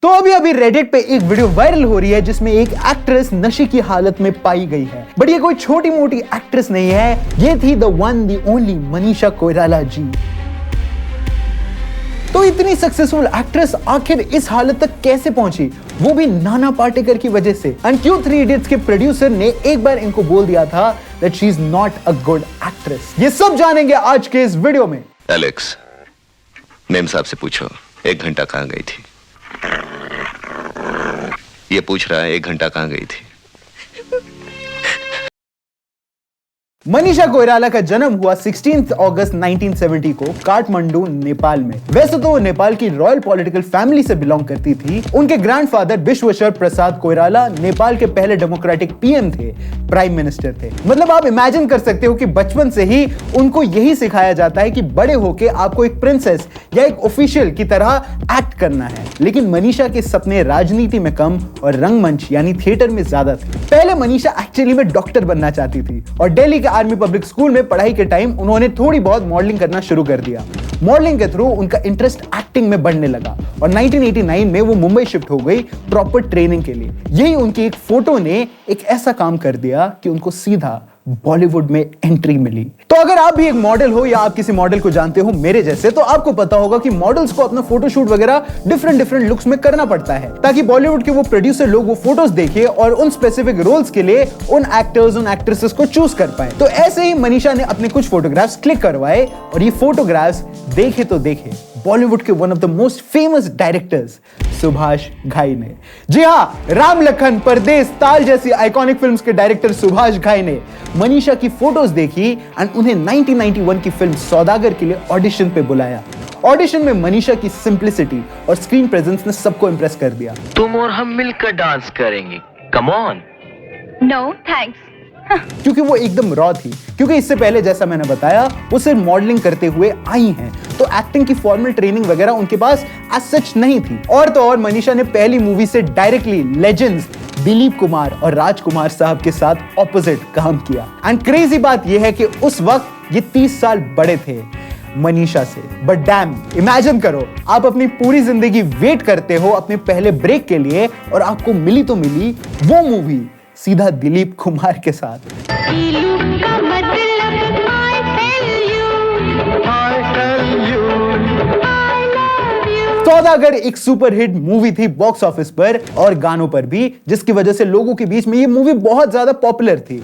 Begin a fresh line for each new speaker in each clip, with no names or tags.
तो अभी रेडिट पे एक वीडियो वायरल हो रही है जिसमें एक एक्ट्रेस नशे की हालत में पाई गई है। बट ये कोई छोटी मोटी एक्ट्रेस नहीं है, ये थी the one the only Manisha Koirala ji. तो इतनी सक्सेसफुल एक्ट्रेस आखिर इस हालत तक कैसे पहुंची, वो भी नाना पाटेकर की वजह से। एंड क्यों थ्री इडियट्स के प्रोड्यूसर ने एक बार इनको बोल दिया था that she is not a good actress, ये सब जानेंगे आज के इस वीडियो में।
एलेक्स, मेम साहब से पूछो 1 घंटा कहां गई थी। ये पूछ रहा है 1 घंटा कहां गई थी।
मनीषा कोइराला का जन्म हुआ 16 अगस्त 1970 को काठमांडू, नेपाल में। वैसे तो वो नेपाल की रॉयल पॉलिटिकल फैमिली से बिलोंग करती थी। उनके ग्रैंडफादर विश्वेश्वर प्रसाद कोइराला नेपाल के पहले डेमोक्रेटिक पीएम थे, प्राइम मिनिस्टर थे। मतलब आप इमेजिन कर सकते हो कि बचपन से ही उनको यही सिखाया जाता है कि बड़े होके आपको एक प्रिंसेस या एक ऑफिशियल की तरह एक्ट करना है। लेकिन मनीषा के सपने राजनीति में कम और रंगमंच यानी थिएटर में ज्यादा थे। पहले मनीषा एक्चुअली में डॉक्टर बनना चाहती थी और दिल्ली के आर्मी पब्लिक स्कूल में पढ़ाई के टाइम उन्होंने थोड़ी बहुत मॉडलिंग करना शुरू कर दिया। मॉडलिंग के थ्रू उनका इंटरेस्ट एक्टिंग में बढ़ने लगा और 1989 में वो मुंबई शिफ्ट हो गई प्रॉपर ट्रेनिंग के लिए। यही उनकी एक फोटो ने एक ऐसा काम कर दिया कि उनको सीधा बॉलीवुड में एंट्री मिली। तो अगर आप भी एक मॉडल हो या आप किसी मॉडल को जानते हो मेरे जैसे, तो आपको पता होगा कि मॉडल्स को अपना फोटोशूट वगैरह डिफरेंट लुक्स में करना पड़ता है ताकि बॉलीवुड के वो प्रोड्यूसर लोग वो फोटोज देखे और उन स्पेसिफिक रोल्स के लिए उन एक्टर्स उन एक्ट्रेसेस को चूज कर पाए। तो ऐसे ही मनीषा ने अपने कुछ फोटोग्राफ्स क्लिक करवाए और ये फोटोग्राफ्स देखे तो देखे बॉलीवुड के one of the most famous directors Subhash घाई ने। जी हाँ, राम लखन, परदेस, ताल जैसी आइकॉनिक फिल्म्स के डायरेक्टर सुभाष घाई ने मनीषा की फोटोज देखी एंड उन्हें 1991 की फिल्म सौदागर के लिए ऑडिशन पे बुलाया। ऑडिशन में मनीषा की सिंप्लिसिटी और स्क्रीन प्रेजेंस ने सबको इंप्रेस कर दिया।
तुम और हम मिलकर डांस करेंगे, कम ऑन।
No thanks.
क्योंकि वो एकदम रॉ थी, क्योंकि इससे पहले जैसा मैंने बताया वो सिर्फ मॉडलिंग करते हुए आई हैं, तो एक्टिंग की फॉर्मल ट्रेनिंग वगैरह उनके पास एज सच नहीं थी। और तो और मनीषा ने पहली मूवी से डायरेक्टली लेजेंड्स दिलीप कुमार और राजकुमार साहब के साथ ऑपोजिट काम किया। एंड क्रेजी बात यह है कि उस वक्त ये 30 साल बड़े थे मनीषा से। बट डैम, इमेजिन करो आप अपनी पूरी जिंदगी वेट करते हो अपने पहले ब्रेक के लिए और आपको मिली तो मिली वो मूवी सीधा दिलीप कुमार के साथ। सौदागर एक सुपरहिट मूवी थी बॉक्स ऑफिस पर और गानों पर भी, जिसकी वजह से लोगों के बीच में ये मूवी बहुत ज्यादा पॉपुलर थी।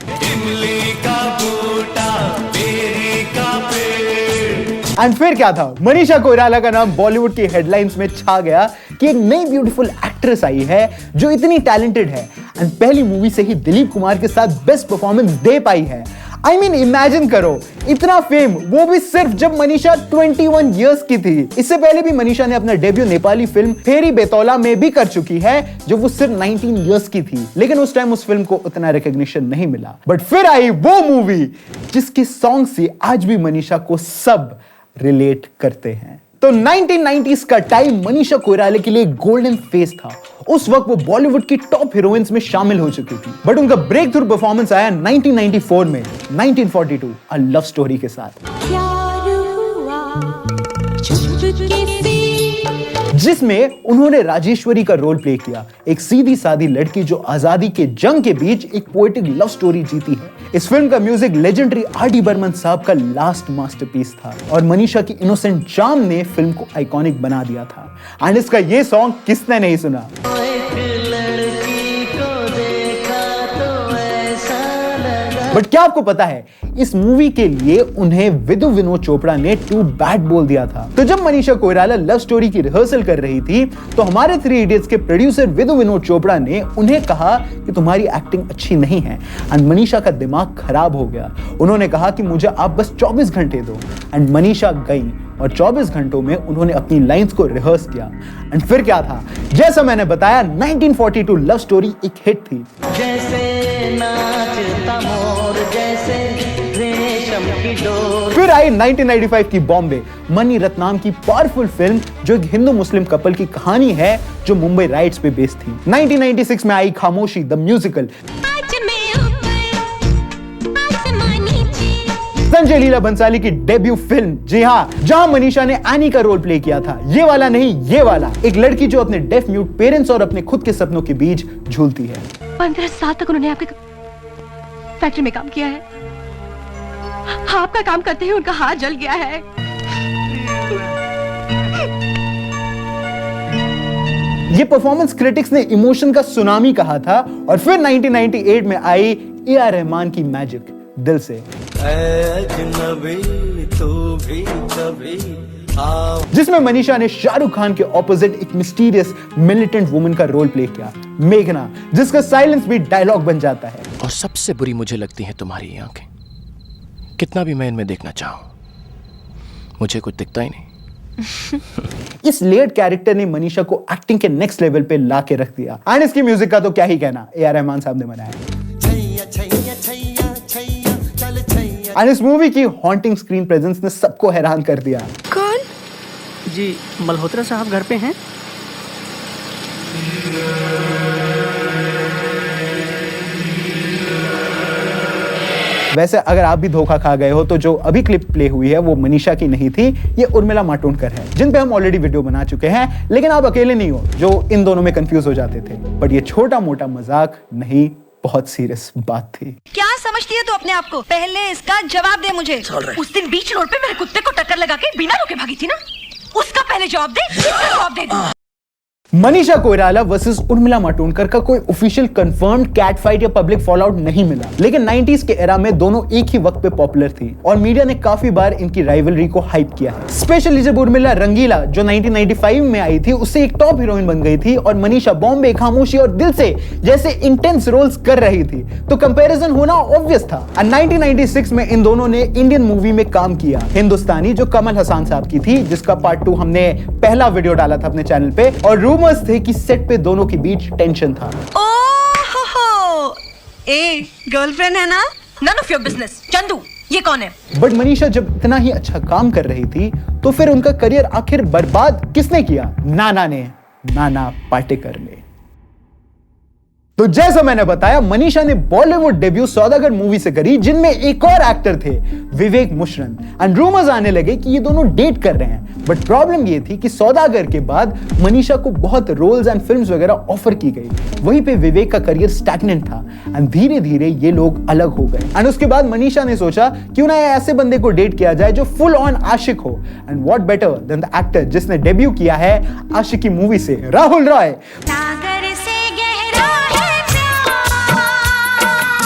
एंड फिर क्या था, मनीषा कोइराला का नाम बॉलीवुड की हेडलाइंस में छा गया कि एक नई ब्यूटीफुल एक्ट्रेस आई है जो इतनी टैलेंटेड है एंड पहली मूवी से ही दिलीप कुमार के साथ बेस्ट परफॉर्मेंस दे पाई है। आई मीन इमेजिन करो, इतना फेम, वो भी सिर्फ जब मनीषा 21 इयर्स की थी। इससे पहले भी मनीषा ने अपना डेब्यू नेपाली फिल्म फेरी बेतौला में भी कर चुकी है जो वो सिर्फ 19 इयर्स की थी, लेकिन उस टाइम उस फिल्म को उतना रिकॉग्निशन नहीं मिला। बट फिर आई वो मूवी जिसके सॉन्ग से आज भी मनीषा को सब रिलेट करते हैं। तो 1990s का टाइम मनीषा कोइराला के लिए गोल्डन फेज था। उस वक्त वो बॉलीवुड की टॉप हीरोइंस में शामिल हो चुकी थी। बट उनका ब्रेक थ्रू परफॉर्मेंस आया 1994 में 1942 अ लव स्टोरी के साथ, जिसमें उन्होंने राजेश्वरी का रोल प्ले किया, एक सीधी सादी लड़की जो आजादी के जंग के बीच एक पोएटिक लव स्टोरी जीती है। इस फिल्म का म्यूजिक लेजेंडरी आर.डी. बर्मन साहब का लास्ट मास्टरपीस था और मनीषा की इनोसेंट चार्म ने फिल्म को आइकॉनिक बना दिया था। एंड इसका ये सॉन्ग किसने नहीं सुना। बट क्या आपको पता है, इस मूवी के लिए उन्हें विदु विनोद चोपड़ा ने टू बैड बोल दिया था। तो जब मनीषा कोइराला लव स्टोरी की रिहर्सल कर रही थी तो हमारे थ्री इडियट्स के प्रोड्यूसर विदु विनोद चोपड़ा ने उन्हें कहा कि तुम्हारी एक्टिंग अच्छी नहीं है। एंड मनीषा का दिमाग खराब हो गया। उन्होंने कहा कि मुझे आप बस 24 घंटे दो। एंड मनीषा गई और 24 घंटों में उन्होंने अपनी लाइंस को रिहर्स किया। एंड फिर क्या था, जैसा मैंने बताया 1942 लव स्टोरी एक हिट थी। फिर आई 1995 की बॉम्बे, मनी रत्नाम की पावरफुल फिल्म जो एक हिंदू मुस्लिम कपल की कहानी है जो मुंबई राइट्स पे बेस्ड थी। 1996 में आई खामोशी द म्यूजिकल, संजय लीला भंसाली की डेब्यू फिल्म, जी हाँ, जहां मनीषा ने एनी का रोल प्ले किया था। ये वाला नहीं, ये वाला, एक लड़की जो अपने डेफ म्यूट पेरेंट्स और अपने खुद के सपनों के बीच झूलती है।
15 साल तक उन्होंने आपके फैक्ट्री में काम किया है। आपका काम करते ही उनका हाथ जल गया है।
ये परफॉर्मेंस क्रिटिक्स ने इमोशन का सुनामी कहा था और फिर 1998 में आई ए.आर. रहमान की मैजिक दिल से, जिसमें मनीषा ने शाहरुख खान के ऑपोजिट एक मिस्टीरियस मिलिटेंट वुमन का रोल प्ले किया, मेघना, जिसका साइलेंस भी डायलॉग बन जाता है।
और सबसे बुरी मुझे लगती हैं तुम्हारी आंखें। कितना भी मैं इनमें देखना चाहूं, मुझे कुछ दिखता ही नहीं।
इस लेड कैरेक्टर ने मनीषा को एक्टिंग के नेक्स्ट लेवल पे ला के रख दिया। एंड इसकी म्यूजिक का तो क्या ही कहना, ए.आर. रहमान साहब ने बनाया। एंड इस मूवी की हॉन्टिंग स्क्रीन प्रेजेंस ने सबको हैरान कर दिया।
कौन? जी, मल्होत्रा साहब घर पे हैं?
वैसे अगर आप भी धोखा खा गए हो तो जो अभी क्लिप प्ले हुई है वो मनीषा की नहीं थी, ये उर्मिला मातोंडकर है, जिन पे हम ऑलरेडी वीडियो बना चुके हैं। लेकिन आप अकेले नहीं हो जो इन दोनों में कंफ्यूज हो जाते थे। बट ये छोटा मोटा मजाक नहीं, बहुत सीरियस बात थी।
क्या समझती है तू अपने आप को? पहले इसका जवाब दे मुझे। उस दिन बीच रोड पे मेरे कुत्ते को टक्कर लगा के बिना रोके भागी थी ना, उसका पहले जवाब दे, इसका जवाब दे दे।
मनीषा कोइराला वर्सेस उर्मिला मातोंडकर का कोई ऑफिशियल कंफर्म्ड कैट फाइट या पब्लिक फॉलआउट नहीं मिला, लेकिन 90s के एरा में दोनों एक ही वक्त पे पॉपुलर थी और मीडिया ने काफी बार इनकी राइवलरी को हाइप किया है। स्पेशली जब उर्मिला रंगीला जो 1995 में आई थी उससे एक टॉप हीरोइन बन गई थी और मनीषा बॉम्बे, खामोशी और दिल से जैसे इंटेंस रोल्स कर रही थी, तो कंपैरिजन होना ऑब्वियस था। 1996 में इन दोनों ने इंडियन मूवी में काम किया, हिंदुस्तानी, जो कमल हसन साहब की थी, जिसका पार्ट 2 हमने पहला वीडियो डाला था अपने चैनल पे। और रूमर्स थे कि सेट पे दोनों के बीच टेंशन था।
ओहो, ए गर्लफ्रेंड है ना? None of your business. Chandu, ये कौन है?
बट मनीषा जब इतना ही अच्छा काम कर रही थी तो फिर उनका करियर आखिर बर्बाद किसने किया? नाना ने, नाना पाटेकर ने। तो जैसा मैंने बताया, मनीषा ने बॉलीवुड डेब्यू सौदागर मूवी से करी, जिनमें एक और एक्टर थे, विवेक मुशरन। एंड रूमर्स आने लगे कि ये दोनों डेट कर रहे हैं। बट प्रॉब्लम ये थी कि सौदागर के बाद मनीषा को बहुत रोल्स एंड फिल्म्स वगैरह ऑफर की गई, वहीं पे विवेक का करियर स्टैग्नेंट था एंड धीरे धीरे ये लोग अलग हो गए। एंड उसके बाद मनीषा ने सोचा क्यों ना ऐसे बंदे को डेट किया जाए जो फुल ऑन आशिक हो। And what better than the actor जिसने डेब्यू किया है आशिकी मूवी से, राहुल रॉय।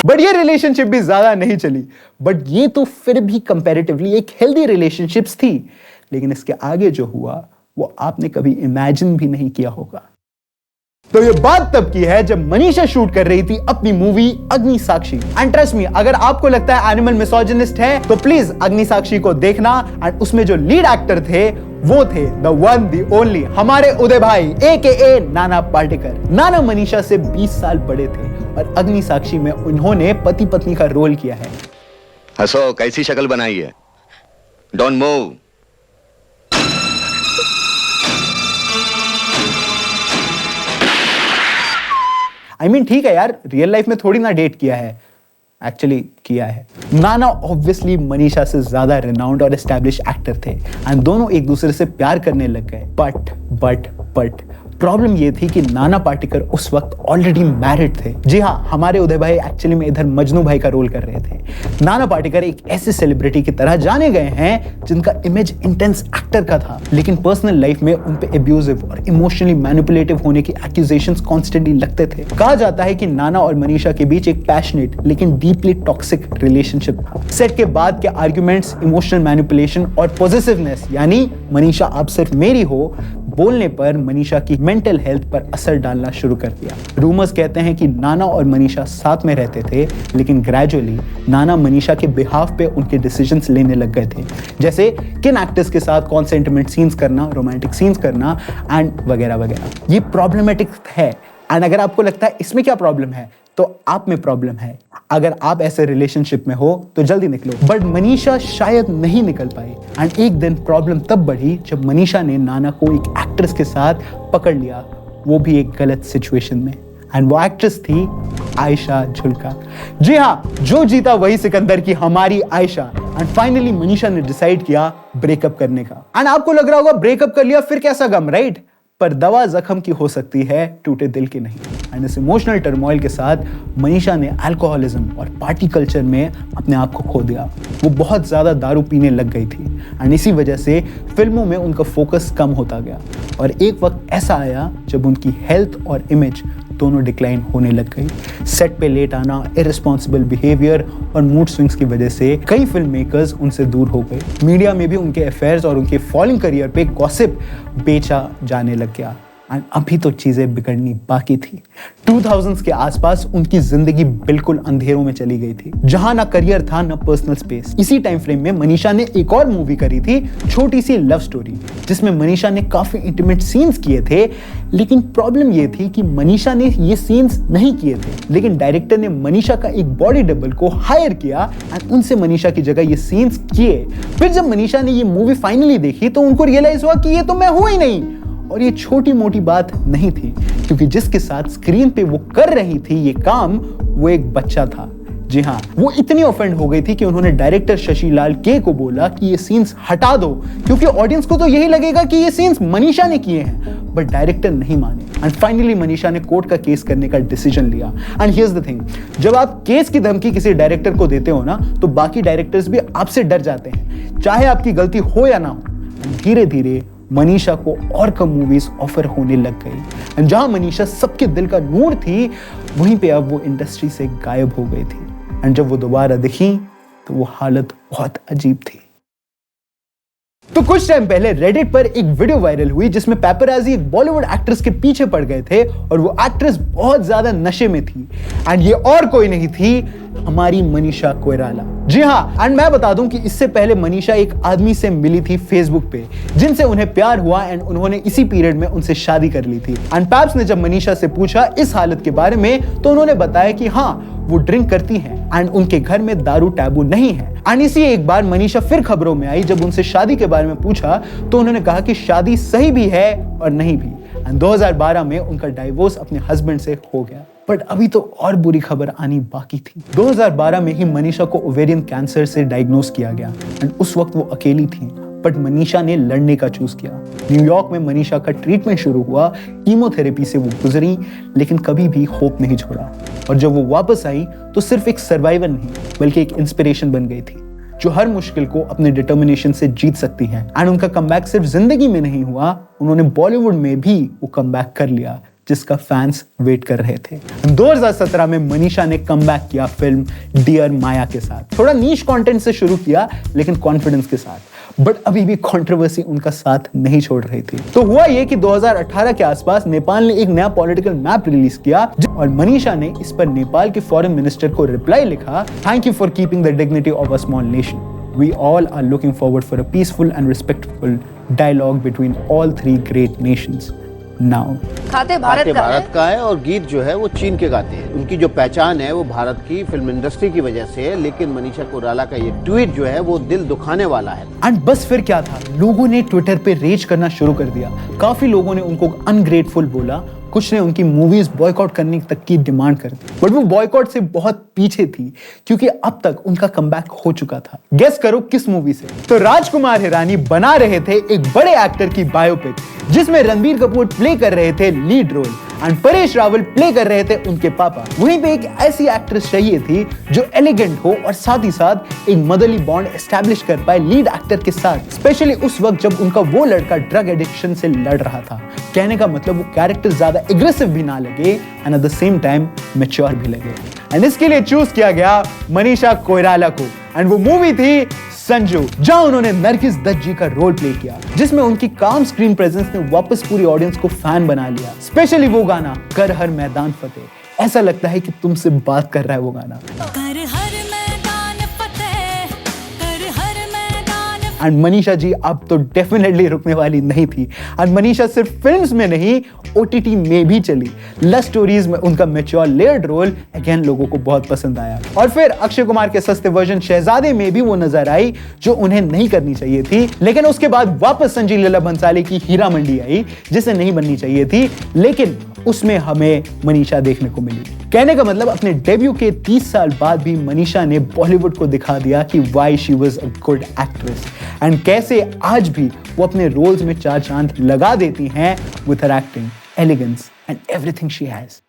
बट ये रिलेशनशिप भी ज्यादा नहीं चली, बट ये तो फिर भी कंपैरेटिवली एक हेल्दी रिलेशनशिप्स थी। लेकिन इसके आगे जो हुआ वो आपने कभी इमेजिन भी नहीं किया होगा। तो ये बात तब की है जब मनीषा शूट कर रही थी अपनी मूवी अग्नि साक्षी। एंड ट्रस्ट मी, अगर आपको लगता है एनिमल मिसोजिनिस्ट है तो प्लीज अग्नि साक्षी को देखना। एंड उसमें जो लीड एक्टर थे वो थे द वन द ओनली हमारे उदय भाई AKA नाना पाटेकर। नाना मनीषा से 20 साल बड़े थे और अग्नि साक्षी में उन्होंने पति पत्नी का रोल किया है।
हंसो, कैसी शक्ल बनाई है? Don't move.
I mean, ठीक है यार, रियल लाइफ में थोड़ी ना डेट किया है, एक्चुअली किया है। नाना ऑब्वियसली मनीषा से ज्यादा रिनाउंड और एस्टैब्लिश एक्टर थे एंड दोनों एक दूसरे से प्यार करने लग गए। बट प्रॉब्लम ये थी कि नाना पाटेकर उस वक्त ऑलरेडी मैरिड थे। जी हाँ, हमारे उदय भाई एक्चुअली में इधर मजनू भाई का रोल कर रहे थे। नाना पाटेकर एक ऐसे सेलिब्रिटी की तरह जाने गए हैं जिनका इमेज इंटेंस एक्टर का था, लेकिन पर्सनल लाइफ में उन पे एब्यूजिव और इमोशनली मैनिपुलेटिव होने की एक्यूजेशंस कॉन्स्टेंटली लगते थे। कहा जाता है कि नाना और मनीषा के बीच एक पैशनेट लेकिन डीपली टॉक्सिक रिलेशनशिप था। सेट के बाद के आर्ग्यूमेंट्स, इमोशनल मैनिपुलेशन और पॉजिटिवनेस, यानी मनीषा आप सिर्फ मेरी हो, बोलने पर मनीषा की मेंटल हेल्थ पर असर डालना शुरू कर दिया। रूमर्स कहते हैं कि नाना और मनीषा साथ में रहते थे, लेकिन ग्रेजुअली नाना मनीषा के बिहाफ पे उनके डिसीजंस लेने लग गए थे, जैसे किन एक्टर्स के साथ कौन से इंटीमेट सीन्स करना, रोमांटिक सीन्स करना एंड वगैरह वगैरह। ये प्रॉब्लमेटिक है एंड अगर आपको लगता है इसमें क्या प्रॉब्लम है तो आप में प्रॉब्लम है। अगर आप ऐसे रिलेशनशिप में हो तो जल्दी निकलो। बट मनीषा शायद नहीं निकल पाई एंड एक दिन प्रॉब्लम तब बढ़ी जब मनीषा ने नाना को एक एक्ट्रेस के साथ पकड़ लिया, वो भी एक गलत सिचुएशन में। एंड वो एक्ट्रेस थी आयशा झुल्का। जी हाँ, जो जीता वही सिकंदर की हमारी आयशा। एंड फाइनली मनीषा ने डिसाइड किया ब्रेकअप करने का। एंड आपको लग रहा होगा ब्रेकअप कर लिया फिर कैसा गम, राइट? पर दवा जख्म की हो सकती है, टूटे दिल की नहीं। एंड इस इमोशनल टर्मोइल के साथ मनीषा ने अल्कोहलिज्म और पार्टी कल्चर में अपने आप को खो दिया। वो बहुत ज्यादा दारू पीने लग गई थी एंड इसी वजह से फिल्मों में उनका फोकस कम होता गया और एक वक्त ऐसा आया जब उनकी हेल्थ और इमेज दोनों डिक्लाइन होने लग गई। सेट पे लेट आना, इररिस्पॉन्सिबल बिहेवियर और मूड स्विंग्स की वजह से कई फिल्म मेकर्स उनसे दूर हो गए। मीडिया में भी उनके अफेयर्स और उनके फॉलिंग करियर पे गॉसिप बेचा जाने लग गया। एंड अभी तो चीजें बिगड़नी बाकी थी। 2000s के आसपास उनकी जिंदगी बिल्कुल अंधेरों में चली गई थी, जहां ना करियर था ना पर्सनल स्पेस। इसी टाइम फ्रेम में मनीषा ने एक और मूवी करी थी, छोटी सी लव स्टोरी, जिसमें मनीषा ने काफी इंटीमेट सीन्स किए थे। लेकिन प्रॉब्लम ये थी कि मनीषा ने ये सीन्स नहीं किए थे, लेकिन डायरेक्टर ने मनीषा का एक बॉडी डबल को हायर किया एंड उनसे मनीषा की जगह ये सीन्स किए। फिर जब मनीषा ने ये मूवी फाइनली देखी तो उनको रियलाइज हुआ कि ये तो मैं हूं ही नहीं। और ये छोटी मोटी बात नहीं थी, क्योंकि जिसके साथ स्क्रीन पे वो कर रही थी ये काम, वो एक बच्चा था। जी हाँ, वो इतनी ऑफेंड हो गई थी कि उन्होंने डायरेक्टर शशि लाल के को बोला कि ये सीन्स हटा दो, क्योंकि ऑडियंस को तो यही लगेगा कि ये सीन्स मनीषा ने किए हैं। बट डायरेक्टर नहीं माने एंड फाइनली मनीषा ने कोर्ट का केस करने का डिसीजन लिया। एंड हियर्स द थिंग, जब आप केस की धमकी किसी डायरेक्टर को देते हो ना, तो बाकी डायरेक्टर्स भी आपसे डर जाते हैं, चाहे आपकी गलती हो या ना हो। धीरे धीरे मनीषा को और कम मूवीज ऑफर होने लग गई। जहां मनीषा सबके दिल का नूर थी, वहीं पे अब वो इंडस्ट्री से गायब हो गई थी। एंड जब वो दोबारा दिखी तो वो हालत बहुत अजीब थी। तो कुछ टाइम पहले रेडिट पर एक वीडियो वायरल हुई जिसमें पेपराजी एक बॉलीवुड एक्ट्रेस के पीछे पड़ गए थे और वो एक्ट्रेस बहुत ज्यादा नशे में थी। एंड ये और कोई नहीं थी, हमारी मनीषा कोइराला। जी हाँ, एंड मैं बता दूं कि इससे पहले मनीषा एक आदमी से मिली थी फेसबुक पे, जिनसे उन्हें प्यार हुआ एंड उन्होंने इसी पीरियड में उनसे शादी कर ली थी। एंड पैप्स ने जब मनीषा से पूछा इस हालत के बारे में, तो उन्होंने बताया कि हाँ, वो ड्रिंक करती हैं एंड उनके घर में दारू टैबू नहीं है। एंड इसी एक बार मनीषा फिर खबरों में आई जब उनसे शादी के बारे में पूछा, तो उन्होंने कहा कि शादी सही भी है और नहीं भी। एंड 2012 में उनका डाइवोर्स अपने हस्बैंड से हो गया। बट अभी तो और बुरी खबर आनी बाकी थी। 2012 में ही मनीषा को ओवेरियन कैंसर से डायग्नोज किया गया एंड उस वक्त वो अकेली थी, बट मनीषा ने लड़ने का चूज किया। न्यूयॉर्क में मनीषा का ट्रीटमेंट शुरू हुआ, कीमोथेरेपी से वो गुजरी, लेकिन कभी भी होप नहीं छोड़ा। और जब वो वापस आई तो सिर्फ एक सर्वाइवर नहीं, बल्कि एक इंस्पिरेशन बन गई थी, जो हर मुश्किल को अपने डिटर्मिनेशन से जीत सकती है। एंड उनका कमबैक सिर्फ जिंदगी में नहीं हुआ, उन्होंने बॉलीवुड में भी वो कमबैक कर लिया, जिसका फैंस वेट कर रहे थे। 2017 में मनीषा ने कमबैक किया फिल्म डियर माया के साथ। थोड़ा नीश कंटेंट से शुरू किया, लेकिन कॉन्फिडेंस के साथ। बट अभी भी कंट्रोवर्सी उनका साथ नहीं छोड़ रही थी। तो हुआ ये कि 2018 के आसपास नेपाल ने एक नया पॉलिटिकल मैप रिलीज किया और मनीषा ने इस पर नेपाल के फॉरेन मिनिस्टर को रिप्लाई लिखा, thank you for keeping the dignity of a small nation. We all are looking forward for a peaceful and respectful dialogue between all three great nations. Now.
खाते भारत का है और गीत जो है वो चीन के गाते हैं। उनकी जो पहचान है वो भारत की फिल्म इंडस्ट्री की वजह से है, लेकिन मनीषा कोइराला का ये ट्वीट जो है वो दिल दुखाने वाला है।
एंड बस फिर क्या था, लोगों ने ट्विटर पे रेज करना शुरू कर दिया। काफी लोगों ने उनको अनग्रेटफुल बोला, कुछ ने उनकी मूवीज बॉयकॉट करने तक की डिमांड कर दी। बट वो बॉयकॉट से बहुत पीछे थी, क्योंकि अब तक उनका कमबैक हो चुका था। गेस करो किस मूवी से? तो राजकुमार हिरानी बना रहे थे एक बड़े एक्टर की बायोपिक, जिसमें रणबीर कपूर प्ले कर रहे थे lead role and Paresh Rawal play कर रहे थे उनके पापा। वहीं पे एक ऐसी एक्ट्रेस चाहिए थी जो एलिगेंट हो और साथ ही साथ एक मदरली बॉन्ड एस्टैब्लिश कर पाए लीड एक्टर के साथ, स्पेशली उस वक्त जब उनका वो लड़का ड्रग एडिक्शन से लड़ रहा था। कहने का मतलब वो कैरेक्टर ज्यादा एग्रेसिव भी ना लगे and at the same time mature भी लगे। एंड इसके लिए चूज किया गया मनीषा कोइराला को एंड वो मूवी थी संजू, जहां उन्होंने नरगिस दत्त जी का रोल प्ले किया, जिसमें उनकी काम स्क्रीन प्रेजेंस ने वापस पूरी ऑडियंस को फैन बना लिया। स्पेशली वो गाना कर हर मैदान फतेह, ऐसा लगता है कि तुमसे बात कर रहा है वो गाना। एंड मनीषा जी अब तो डेफिनेटली रुकने वाली नहीं थी। एंड मनीषा सिर्फ फिल्म्स में नहीं, OTT में भी चली। लव स्टोरीज में उनका मैच्योर लेयर्ड रोल अगेन लोगों को बहुत पसंद आया। और फिर अक्षय कुमार के सस्ते वर्जन शहजादे में भी वो नजर आई जो उन्हें नहीं करनी चाहिए थी, लेकिन उसके बाद वापस संजय लीला भंसाली की हीरा मंडी आई जिसे नहीं बननी चाहिए थी, लेकिन उसमें हमें मनीषा देखने को मिली। कहने का मतलब अपने डेब्यू के 30 साल बाद भी मनीषा ने बॉलीवुड को दिखा दिया कि why she was a good actress and कैसे आज भी वो अपने रोल्स में 4 चांद लगा देती हैं with her acting, elegance and everything she has.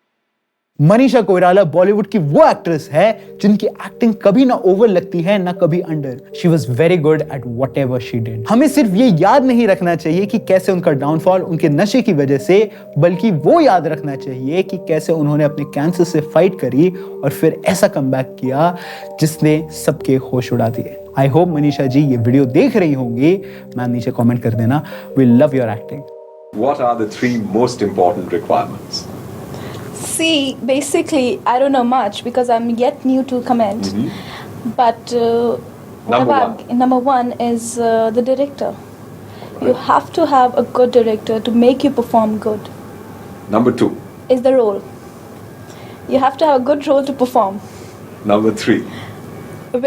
Manisha Koirala Bollywood की वो एक्ट्रेस है जिनकी एक्टिंग कभी ना ओवर लगती है ना कभी under. She was very good at what ever she did. हमें सिर्फ ये याद नहीं रखना चाहिए कि कैसे उनका डाउनफॉल उनके नशे की वजह से, बल्कि वो याद रखना चाहिए कि कैसे उन्होंने अपने कैंसर से फाइट करी और फिर ऐसा कमबैक किया जिसने सबके होश उड़ा दिए। आई होप मनीषा जी ये वीडियो देख रही होंगी, मैम नीचे कॉमेंट कर देना। We love your acting.
What are the 3 most important requirements?
See, basically, I don't know much because I'm yet new to comment. But number one is the director. You have to have a good director to make you perform good.
Number 2
is the role. You have to have a good role to perform.
Number 3.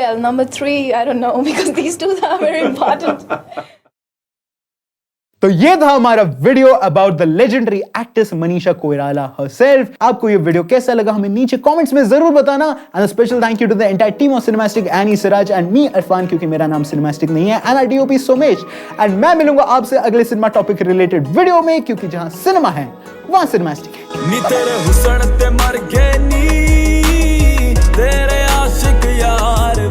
Well, number 3, I don't know because these 2 are very important.
तो ये था हमारा video about the legendary actress Manisha Koirala herself. आपको ये video कैसा लगा हमें नीचे कमेंट्स में जरूर बताना। And special thank you to the entire team of Cinemastic, any Siraj and me Irfan, क्योंकि मेरा नाम सिनेमैस्टिक नहीं है, एंड DOP सोमेश। एंड मैं मिलूंगा आपसे अगले सिनेमा टॉपिक रिलेटेड वीडियो में, क्योंकि जहां सिनेमा है वहां सिनेमैस्टिक है। नी तेरे हुस्न ते मर गए नी तेरे आशिक यार